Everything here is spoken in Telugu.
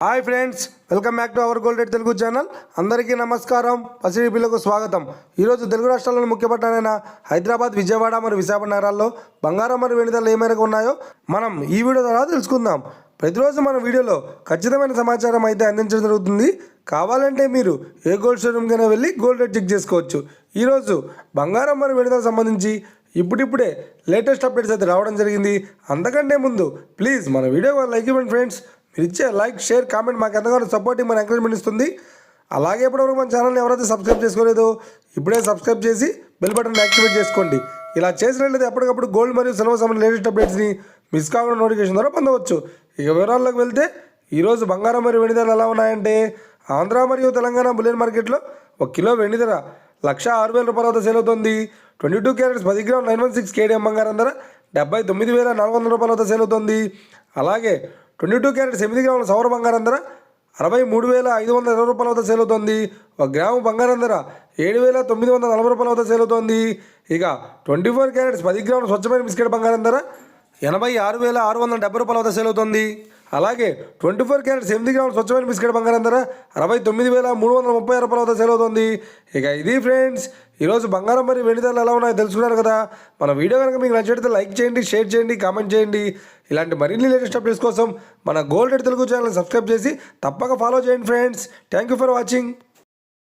Hi friends, welcome back to our gold rate Telugu channel. అందరికీ నమస్కారం. పసిడి పిల్లకు స్వాగతం. ఈరోజు తెలుగు రాష్ట్రాల్లోని ముఖ్య పట్టణాలైన హైదరాబాద్, విజయవాడ మరియు విశాఖపట్నం నగరాల్లో బంగారం మరియు వెండి ధరలు ఏ మేరకు ఉన్నాయో మనం ఈ వీడియో ద్వారా తెలుసుకుందాం. ప్రతిరోజు మన వీడియోలో ఖచ్చితమైన సమాచారం అయితే అందించడం జరుగుతుంది. కావాలంటే మీరు ఏ గోల్డ్ షోరూమ్కైనా వెళ్ళి గోల్డ్ రేట్ చెక్ చేసుకోవచ్చు. ఈరోజు బంగారం మరియు వెండి ధరలకు సంబంధించి ఇప్పుడిప్పుడే లేటెస్ట్ అప్డేట్స్ అయితే రావడం జరిగింది. అంతకంటే ముందు ప్లీజ్ మన వీడియో లైక్ ఇవ్వండి ఫ్రెండ్స్. మీరు ఇచ్చే లైక్, షేర్, కామెంట్ మాకు ఎంతగానో సపోర్టింగ్, మన ఎంకరేజ్మెంట్ ఇస్తుంది. అలాగే ఇప్పటివరకు మన ఛానల్ని ఎవరైతే సబ్స్క్రైబ్ చేసుకోలేదో ఇప్పుడే సబ్స్క్రైబ్ చేసి బెల్ బటన్ యాక్టివేట్ చేసుకోండి. ఇలా చేసినట్లయితే ఎప్పటికప్పుడు గోల్డ్ మరియు సిల్వర్ సంబంధించిన లేటెస్ట్ అప్డేట్స్ని మిస్ కాకుండా నోటిఫికేషన్ ద్వారా పొందవచ్చు. ఇక వివరాల్లోకి వెళ్తే ఈరోజు బంగారం మరియు వెండి ధరలు ఎలా ఉన్నాయంటే, ఆంధ్ర మరియు తెలంగాణ బులియన్ మార్కెట్లో 1 కిలో వెండి ధర 1,06,000 వద్ద సేల్ అవుతుంది. 22 క్యారెట్స్ 10 గ్రామ్ 916 కేడిఎం బంగారం ధర 79,400 వద్ద సేల్ అవుతుంది. అలాగే 22 క్యారెట్స్ 8 గ్రాముల సౌర బంగారం ధర 63,520 వద్ద సేల్ అవుతుంది. 1 గ్రాము బంగారం ధర 7,940 వద్ద సేల్ అవుతుంది. ఇక 24 క్యారెట్స్ 10 గ్రాముల స్వచ్ఛమైన బిస్కెట్ బంగారం ధర 86,670 వద్ద సేల్ అవుతుంది. అలాగే 24 క్యారెట్స్ 8 గ్రాముల స్వచ్ఛమైన బిస్కెట్ బంగారం ధర 69,336 వద్ద సేల్ అవుతుంది. ఇక ఇది ఫ్రెండ్స్, ఈరోజు బంగారం మరియు వెండి ధరలు ఎలా ఉన్నాయో తెలుసుకున్నారు కదా. మన వీడియో కనుక మీకు నచ్చితే లైక్ చేయండి, షేర్ చేయండి, కామెంట్ చేయండి. ఇలాంటి మరిన్ని లేటెస్ట్ అప్డేట్స్ కోసం మన gold rate Telugu channel subscribe చేసి తప్పక ఫాలో చేయండి friends. Thank you for watching.